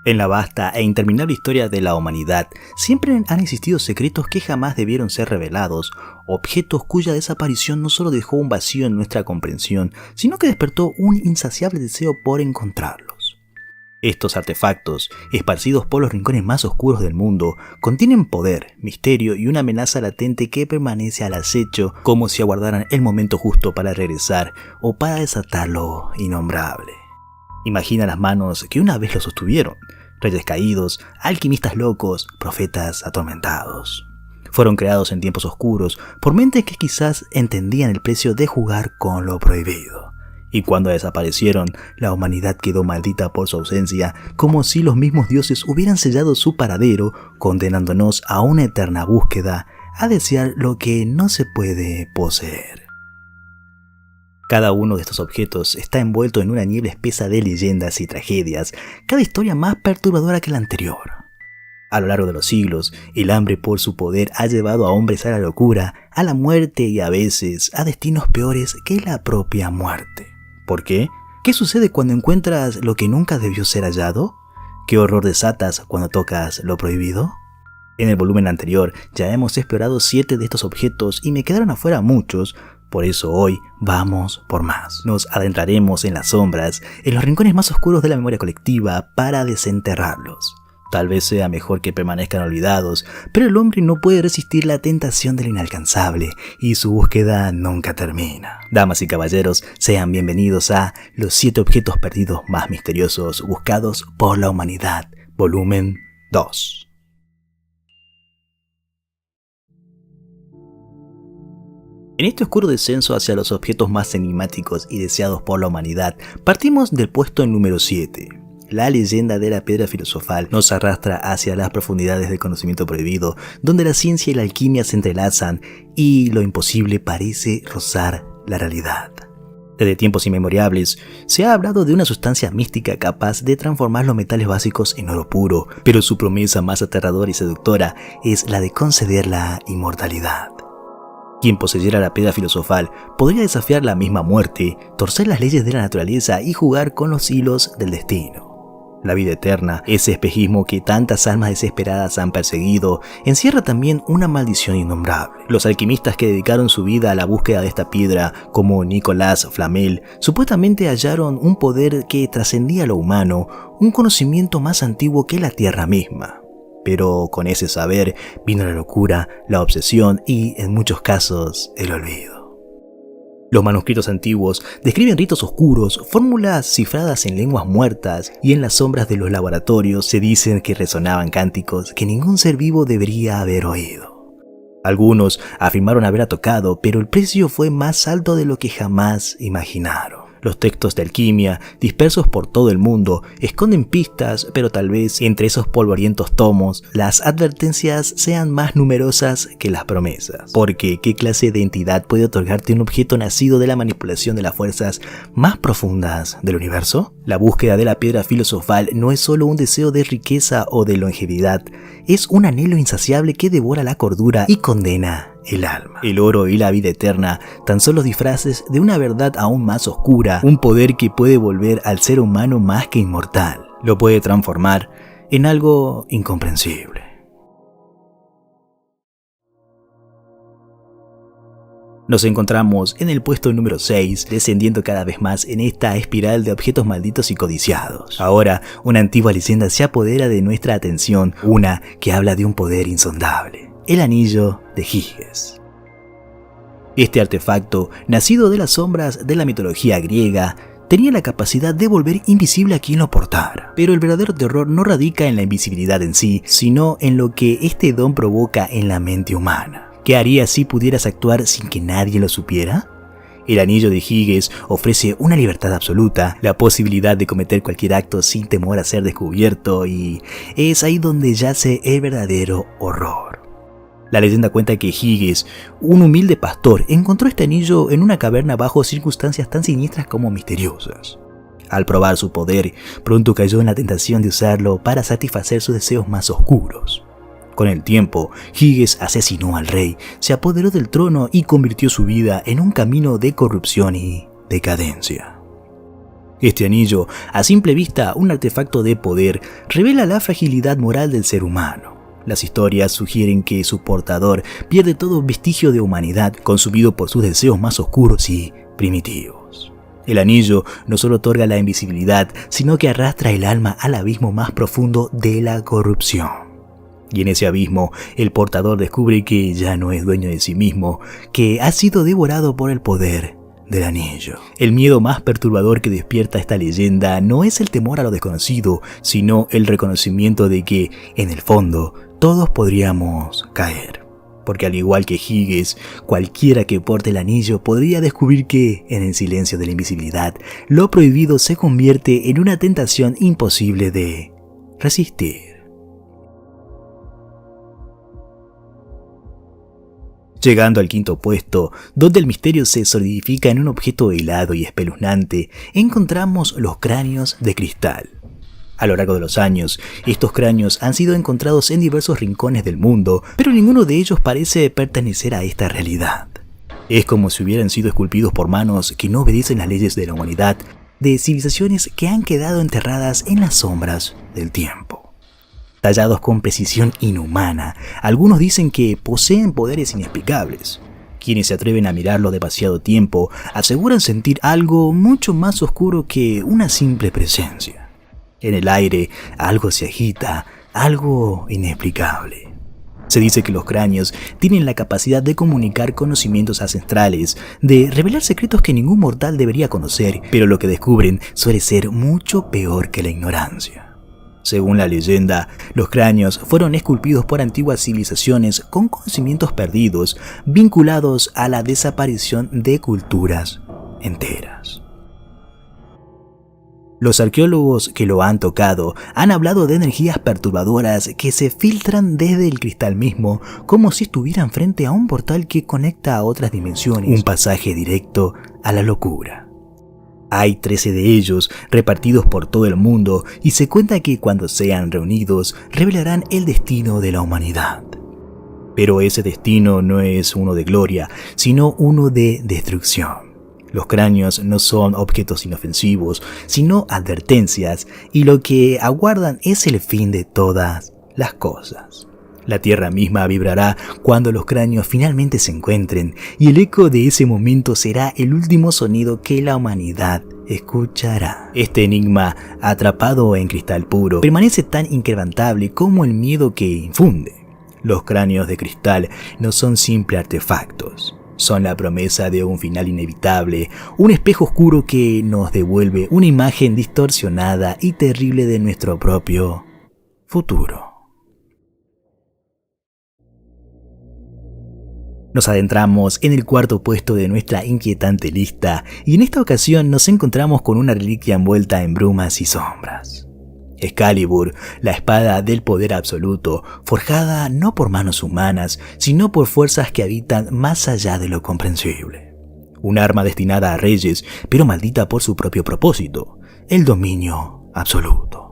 En la vasta e interminable historia de la humanidad, siempre han existido secretos que jamás debieron ser revelados, objetos cuya desaparición no solo dejó un vacío en nuestra comprensión, sino que despertó un insaciable deseo por encontrarlos. Estos artefactos, esparcidos por los rincones más oscuros del mundo, contienen poder, misterio y una amenaza latente que permanece al acecho, como si aguardaran el momento justo para regresar o para desatar lo innombrable. Imagina las manos que una vez lo sostuvieron, reyes caídos, alquimistas locos, profetas atormentados. Fueron creados en tiempos oscuros por mentes que quizás entendían el precio de jugar con lo prohibido. Y cuando desaparecieron, la humanidad quedó maldita por su ausencia, como si los mismos dioses hubieran sellado su paradero, condenándonos a una eterna búsqueda, a desear lo que no se puede poseer. Cada uno de estos objetos está envuelto en una niebla espesa de leyendas y tragedias, cada historia más perturbadora que la anterior. A lo largo de los siglos, el hambre por su poder ha llevado a hombres a la locura, a la muerte y a veces a destinos peores que la propia muerte. ¿Por qué? ¿Qué sucede cuando encuentras lo que nunca debió ser hallado? ¿Qué horror desatas cuando tocas lo prohibido? En el volumen anterior ya hemos explorado 7 de estos objetos y me quedaron afuera muchos. Por eso hoy vamos por más. Nos adentraremos en las sombras, en los rincones más oscuros de la memoria colectiva para desenterrarlos. Tal vez sea mejor que permanezcan olvidados, pero el hombre no puede resistir la tentación de lo inalcanzable y su búsqueda nunca termina. Damas y caballeros, sean bienvenidos a Los 7 objetos perdidos más misteriosos buscados por la humanidad, volumen 2. En este oscuro descenso hacia los objetos más enigmáticos y deseados por la humanidad, partimos del puesto número 7. La leyenda de la piedra filosofal nos arrastra hacia las profundidades del conocimiento prohibido, donde la ciencia y la alquimia se entrelazan y lo imposible parece rozar la realidad. Desde tiempos inmemorables se ha hablado de una sustancia mística capaz de transformar los metales básicos en oro puro, pero su promesa más aterradora y seductora es la de conceder la inmortalidad. Quien poseyera la piedra filosofal podría desafiar la misma muerte, torcer las leyes de la naturaleza y jugar con los hilos del destino. La vida eterna, ese espejismo que tantas almas desesperadas han perseguido, encierra también una maldición innombrable. Los alquimistas que dedicaron su vida a la búsqueda de esta piedra, como Nicolas Flamel, supuestamente hallaron un poder que trascendía lo humano, un conocimiento más antiguo que la tierra misma. Pero con ese saber vino la locura, la obsesión y, en muchos casos, el olvido. Los manuscritos antiguos describen ritos oscuros, fórmulas cifradas en lenguas muertas, y en las sombras de los laboratorios se dicen que resonaban cánticos que ningún ser vivo debería haber oído. Algunos afirmaron haberla tocado, pero el precio fue más alto de lo que jamás imaginaron. Los textos de alquimia, dispersos por todo el mundo, esconden pistas, pero tal vez entre esos polvorientos tomos, las advertencias sean más numerosas que las promesas. Porque, ¿qué clase de entidad puede otorgarte un objeto nacido de la manipulación de las fuerzas más profundas del universo? La búsqueda de la piedra filosofal no es solo un deseo de riqueza o de longevidad, es un anhelo insaciable que devora la cordura y condena el alma. El oro y la vida eterna tan son los disfraces de una verdad aún más oscura, un poder que puede volver al ser humano más que inmortal. Lo puede transformar en algo incomprensible. Nos encontramos en el puesto número 6, descendiendo cada vez más en esta espiral de objetos malditos y codiciados. Ahora, una antigua leyenda se apodera de nuestra atención, una que habla de un poder insondable. El anillo de Giges. Este artefacto, nacido de las sombras de la mitología griega, tenía la capacidad de volver invisible a quien lo portara. Pero el verdadero terror no radica en la invisibilidad en sí, sino en lo que este don provoca en la mente humana. ¿Qué harías si pudieras actuar sin que nadie lo supiera? El anillo de Giges ofrece una libertad absoluta, la posibilidad de cometer cualquier acto sin temor a ser descubierto, y es ahí donde yace el verdadero horror. La leyenda cuenta que Giges, un humilde pastor, encontró este anillo en una caverna bajo circunstancias tan siniestras como misteriosas. Al probar su poder, pronto cayó en la tentación de usarlo para satisfacer sus deseos más oscuros. Con el tiempo, Giges asesinó al rey, se apoderó del trono y convirtió su vida en un camino de corrupción y decadencia. Este anillo, a simple vista un artefacto de poder, revela la fragilidad moral del ser humano. Las historias sugieren que su portador pierde todo vestigio de humanidad, consumido por sus deseos más oscuros y primitivos. El anillo no solo otorga la invisibilidad, sino que arrastra el alma al abismo más profundo de la corrupción. Y en ese abismo, el portador descubre que ya no es dueño de sí mismo, que ha sido devorado por el poder del anillo. El miedo más perturbador que despierta esta leyenda no es el temor a lo desconocido, sino el reconocimiento de que, en el fondo, todos podríamos caer. Porque al igual que Giges, cualquiera que porte el anillo podría descubrir que, en el silencio de la invisibilidad, lo prohibido se convierte en una tentación imposible de resistir. Llegando al quinto puesto, donde el misterio se solidifica en un objeto helado y espeluznante, encontramos los cráneos de cristal. A lo largo de los años, estos cráneos han sido encontrados en diversos rincones del mundo, pero ninguno de ellos parece pertenecer a esta realidad. Es como si hubieran sido esculpidos por manos que no obedecen las leyes de la humanidad, de civilizaciones que han quedado enterradas en las sombras del tiempo. Tallados con precisión inhumana, algunos dicen que poseen poderes inexplicables. Quienes se atreven a mirarlo demasiado tiempo aseguran sentir algo mucho más oscuro que una simple presencia. En el aire, algo se agita, algo inexplicable. Se dice que los cráneos tienen la capacidad de comunicar conocimientos ancestrales, de revelar secretos que ningún mortal debería conocer, pero lo que descubren suele ser mucho peor que la ignorancia. Según la leyenda, los cráneos fueron esculpidos por antiguas civilizaciones con conocimientos perdidos, vinculados a la desaparición de culturas enteras. Los arqueólogos que lo han tocado han hablado de energías perturbadoras que se filtran desde el cristal mismo, como si estuvieran frente a un portal que conecta a otras dimensiones, un pasaje directo a la locura. Hay 13 de ellos repartidos por todo el mundo y se cuenta que cuando sean reunidos revelarán el destino de la humanidad. Pero ese destino no es uno de gloria, sino uno de destrucción. Los cráneos no son objetos inofensivos, sino advertencias, y lo que aguardan es el fin de todas las cosas. La tierra misma vibrará cuando los cráneos finalmente se encuentren, y el eco de ese momento será el último sonido que la humanidad escuchará. Este enigma, atrapado en cristal puro, permanece tan inquebrantable como el miedo que infunde. Los cráneos de cristal no son simples artefactos. Son la promesa de un final inevitable, un espejo oscuro que nos devuelve una imagen distorsionada y terrible de nuestro propio futuro. Nos adentramos en el cuarto puesto de nuestra inquietante lista y en esta ocasión nos encontramos con una reliquia envuelta en brumas y sombras. Excalibur, la espada del poder absoluto, forjada no por manos humanas, sino por fuerzas que habitan más allá de lo comprensible. Un arma destinada a reyes, pero maldita por su propio propósito, el dominio absoluto.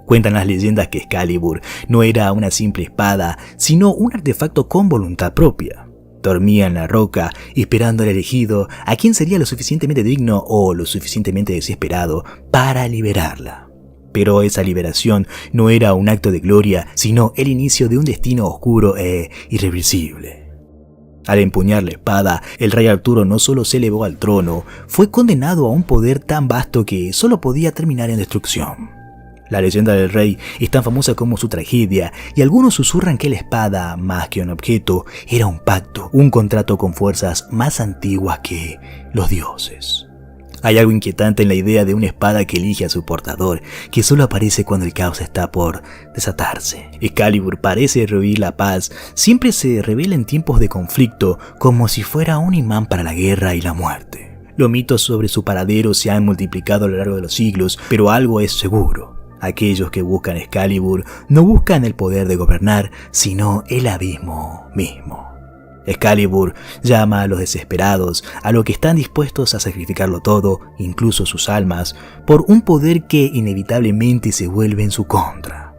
Cuentan las leyendas que Excalibur no era una simple espada, sino un artefacto con voluntad propia. Dormía en la roca, esperando al elegido, a quien sería lo suficientemente digno o lo suficientemente desesperado para liberarla. Pero esa liberación no era un acto de gloria, sino el inicio de un destino oscuro e irreversible. Al empuñar la espada, el rey Arturo no solo se elevó al trono, fue condenado a un poder tan vasto que solo podía terminar en destrucción. La leyenda del rey es tan famosa como su tragedia, y algunos susurran que la espada, más que un objeto, era un pacto, un contrato con fuerzas más antiguas que los dioses. Hay algo inquietante en la idea de una espada que elige a su portador, que solo aparece cuando el caos está por desatarse. Excalibur parece revivir la paz, siempre se revela en tiempos de conflicto, como si fuera un imán para la guerra y la muerte. Los mitos sobre su paradero se han multiplicado a lo largo de los siglos, pero algo es seguro. Aquellos que buscan Excalibur no buscan el poder de gobernar, sino el abismo mismo. Excalibur llama a los desesperados, a los que están dispuestos a sacrificarlo todo, incluso sus almas, por un poder que inevitablemente se vuelve en su contra.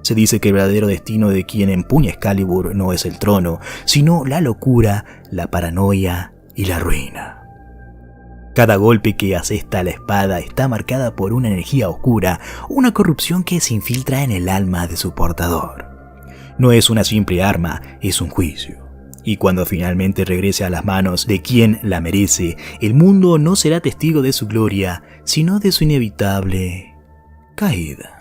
Se dice que el verdadero destino de quien empuña Excalibur no es el trono, sino la locura, la paranoia y la ruina. Cada golpe que asesta la espada está marcada por una energía oscura, una corrupción que se infiltra en el alma de su portador. No es una simple arma, es un juicio. Y cuando finalmente regrese a las manos de quien la merece, el mundo no será testigo de su gloria, sino de su inevitable caída.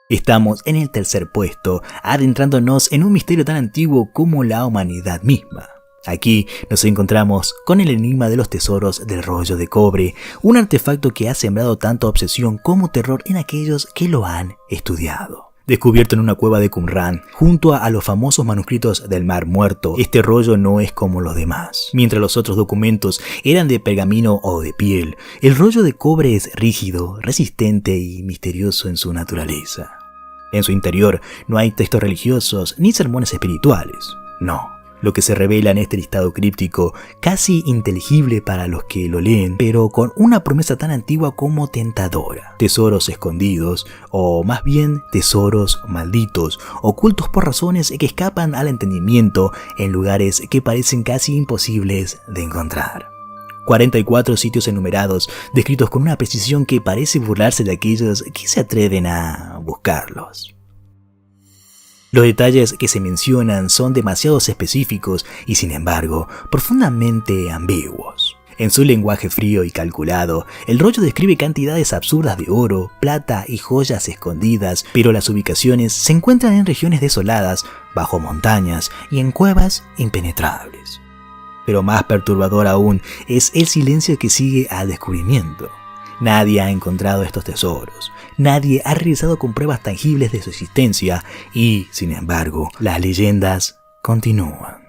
Estamos en el tercer puesto, adentrándonos en un misterio tan antiguo como la humanidad misma. Aquí nos encontramos con el enigma de los tesoros del rollo de cobre, un artefacto que ha sembrado tanta obsesión como terror en aquellos que lo han estudiado. Descubierto en una cueva de Qumran, junto a los famosos manuscritos del Mar Muerto, este rollo no es como los demás. Mientras los otros documentos eran de pergamino o de piel, el rollo de cobre es rígido, resistente y misterioso en su naturaleza. En su interior no hay textos religiosos ni sermones espirituales, no. Lo que se revela en este listado críptico, casi inteligible para los que lo leen, pero con una promesa tan antigua como tentadora. Tesoros escondidos, o más bien tesoros malditos, ocultos por razones que escapan al entendimiento en lugares que parecen casi imposibles de encontrar. 44 sitios enumerados, descritos con una precisión que parece burlarse de aquellos que se atreven a buscarlos. Los detalles que se mencionan son demasiado específicos y, sin embargo, profundamente ambiguos. En su lenguaje frío y calculado, el rollo describe cantidades absurdas de oro, plata y joyas escondidas, pero las ubicaciones se encuentran en regiones desoladas, bajo montañas y en cuevas impenetrables. Pero más perturbador aún es el silencio que sigue al descubrimiento. Nadie ha encontrado estos tesoros, nadie ha realizado con pruebas tangibles de su existencia y, sin embargo, las leyendas continúan.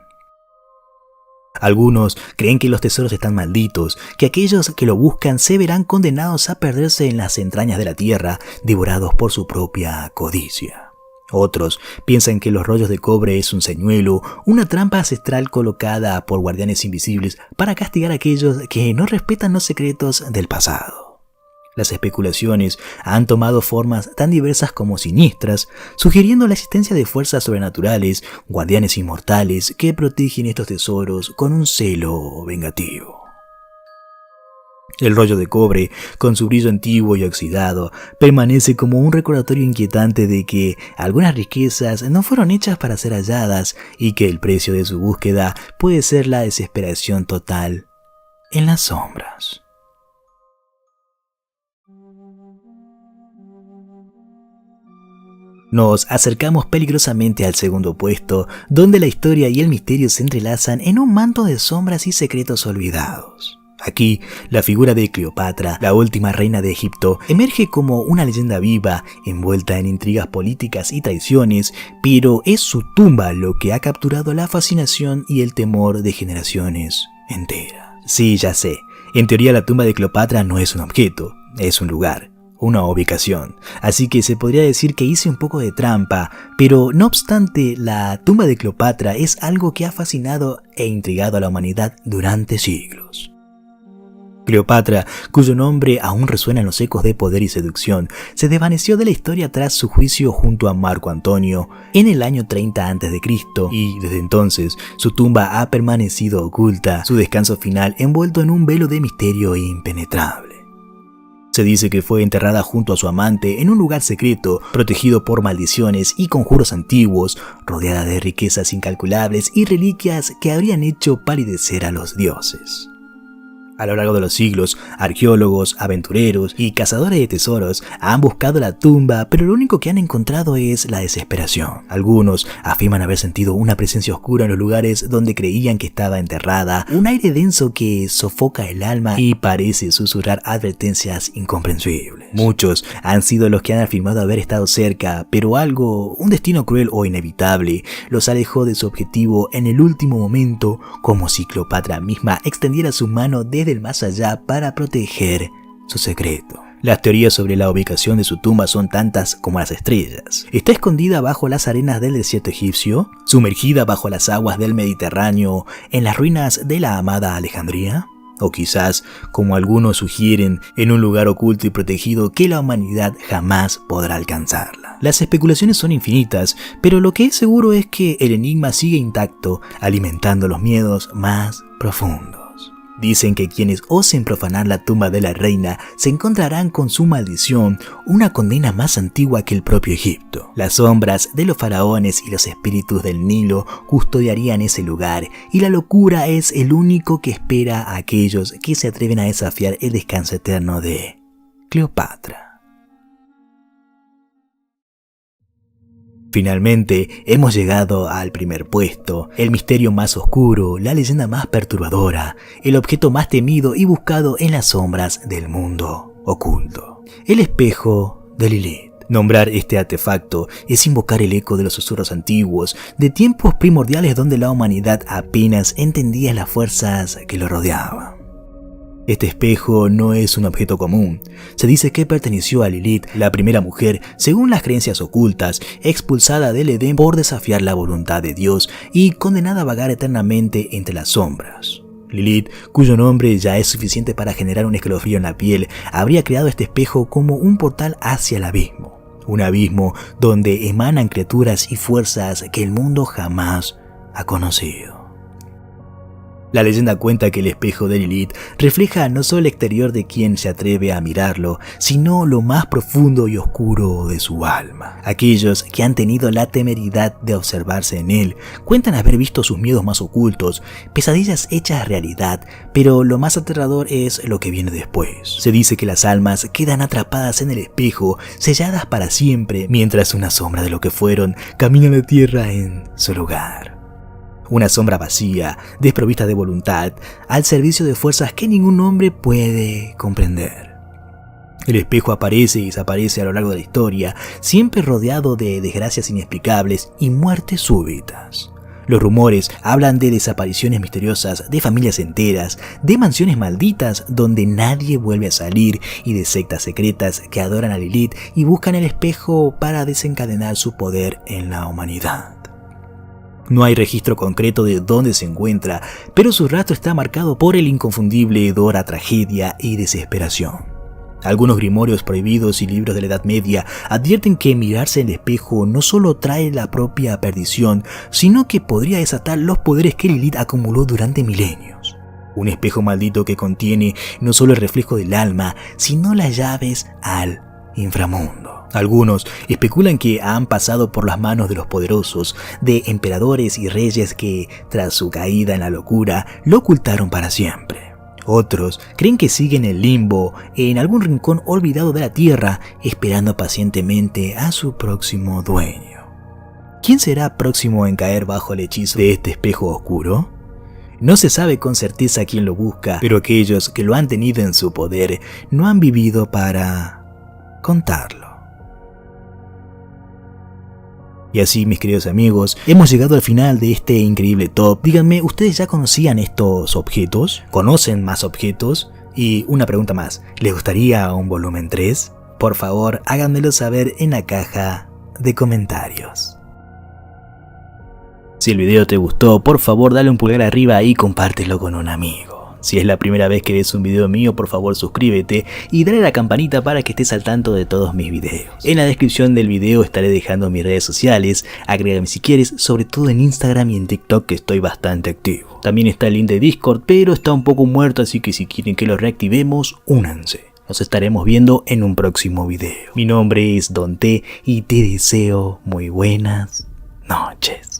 Algunos creen que los tesoros están malditos, que aquellos que lo buscan se verán condenados a perderse en las entrañas de la tierra, devorados por su propia codicia. Otros piensan que los rollos de cobre es un señuelo, una trampa ancestral colocada por guardianes invisibles para castigar a aquellos que no respetan los secretos del pasado. Las especulaciones han tomado formas tan diversas como siniestras, sugiriendo la existencia de fuerzas sobrenaturales, guardianes inmortales que protegen estos tesoros con un celo vengativo. El rollo de cobre, con su brillo antiguo y oxidado, permanece como un recordatorio inquietante de que algunas riquezas no fueron hechas para ser halladas y que el precio de su búsqueda puede ser la desesperación total en las sombras. Nos acercamos peligrosamente al segundo puesto, donde la historia y el misterio se entrelazan en un manto de sombras y secretos olvidados. Aquí, la figura de Cleopatra, la última reina de Egipto, emerge como una leyenda viva, envuelta en intrigas políticas y traiciones, pero es su tumba lo que ha capturado la fascinación y el temor de generaciones enteras. Sí, ya sé, en teoría la tumba de Cleopatra no es un objeto, es un lugar, una ubicación, así que se podría decir que hice un poco de trampa, pero no obstante, la tumba de Cleopatra es algo que ha fascinado e intrigado a la humanidad durante siglos. Cleopatra, cuyo nombre aún resuena en los ecos de poder y seducción, se desvaneció de la historia tras su juicio junto a Marco Antonio en el año 30 a.C. y desde entonces su tumba ha permanecido oculta, su descanso final envuelto en un velo de misterio impenetrable. Se dice que fue enterrada junto a su amante en un lugar secreto, protegido por maldiciones y conjuros antiguos, rodeada de riquezas incalculables y reliquias que habrían hecho palidecer a los dioses. A lo largo de los siglos, arqueólogos, aventureros y cazadores de tesoros han buscado la tumba, pero lo único que han encontrado es la desesperación. Algunos afirman haber sentido una presencia oscura en los lugares donde creían que estaba enterrada, un aire denso que sofoca el alma y parece susurrar advertencias incomprensibles. Muchos han sido los que han afirmado haber estado cerca, pero algo, un destino cruel o inevitable, los alejó de su objetivo en el último momento, como si Cleopatra misma extendiera su mano desde el más allá para proteger su secreto. Las teorías sobre la ubicación de su tumba son tantas como las estrellas. ¿Está escondida bajo las arenas del desierto egipcio? ¿Sumergida bajo las aguas del Mediterráneo en las ruinas de la amada Alejandría? O quizás, como algunos sugieren, en un lugar oculto y protegido que la humanidad jamás podrá alcanzarla. Las especulaciones son infinitas, pero lo que es seguro es que el enigma sigue intacto, alimentando los miedos más profundos. Dicen que quienes osen profanar la tumba de la reina se encontrarán con su maldición, una condena más antigua que el propio Egipto. Las sombras de los faraones y los espíritus del Nilo custodiarían ese lugar, y la locura es el único que espera a aquellos que se atreven a desafiar el descanso eterno de Cleopatra. Finalmente, hemos llegado al primer puesto, el misterio más oscuro, la leyenda más perturbadora, el objeto más temido y buscado en las sombras del mundo oculto. El espejo de Lilith. Nombrar este artefacto es invocar el eco de los susurros antiguos, de tiempos primordiales donde la humanidad apenas entendía las fuerzas que lo rodeaban. Este espejo no es un objeto común. Se dice que perteneció a Lilith, la primera mujer, según las creencias ocultas, expulsada del Edén por desafiar la voluntad de Dios y condenada a vagar eternamente entre las sombras. Lilith, cuyo nombre ya es suficiente para generar un escalofrío en la piel, habría creado este espejo como un portal hacia el abismo. Un abismo donde emanan criaturas y fuerzas que el mundo jamás ha conocido. La leyenda cuenta que el espejo de Lilith refleja no solo el exterior de quien se atreve a mirarlo, sino lo más profundo y oscuro de su alma. Aquellos que han tenido la temeridad de observarse en él cuentan haber visto sus miedos más ocultos, pesadillas hechas realidad, pero lo más aterrador es lo que viene después. Se dice que las almas quedan atrapadas en el espejo, selladas para siempre, mientras una sombra de lo que fueron camina la tierra en su lugar. Una sombra vacía, desprovista de voluntad, al servicio de fuerzas que ningún hombre puede comprender. El espejo aparece y desaparece a lo largo de la historia, siempre rodeado de desgracias inexplicables y muertes súbitas. Los rumores hablan de desapariciones misteriosas, de familias enteras, de mansiones malditas donde nadie vuelve a salir y de sectas secretas que adoran a Lilith y buscan el espejo para desencadenar su poder en la humanidad. No hay registro concreto de dónde se encuentra, pero su rastro está marcado por el inconfundible hedor a tragedia y desesperación. Algunos grimorios prohibidos y libros de la Edad Media advierten que mirarse en el espejo no solo trae la propia perdición, sino que podría desatar los poderes que Lilith acumuló durante milenios. Un espejo maldito que contiene no solo el reflejo del alma, sino las llaves al inframundo. Algunos especulan que han pasado por las manos de los poderosos, de emperadores y reyes que, tras su caída en la locura, lo ocultaron para siempre. Otros creen que sigue en el limbo, en algún rincón olvidado de la tierra, esperando pacientemente a su próximo dueño. ¿Quién será próximo en caer bajo el hechizo de este espejo oscuro? No se sabe con certeza quién lo busca, pero aquellos que lo han tenido en su poder no han vivido para contarlo. Y así, mis queridos amigos, hemos llegado al final de este increíble top. Díganme, ¿ustedes ya conocían estos objetos? ¿Conocen más objetos? Y una pregunta más, ¿les gustaría un volumen 3? Por favor, háganmelo saber en la caja de comentarios. Si el video te gustó, por favor dale un pulgar arriba y compártelo con un amigo. Si es la primera vez que ves un video mío, por favor suscríbete y dale a la campanita para que estés al tanto de todos mis videos. En la descripción del video estaré dejando mis redes sociales, agrégame si quieres, sobre todo en Instagram y en TikTok que estoy bastante activo. También está el link de Discord, pero está un poco muerto, así que si quieren que lo reactivemos, únanse. Nos estaremos viendo en un próximo video. Mi nombre es Don T y te deseo muy buenas noches.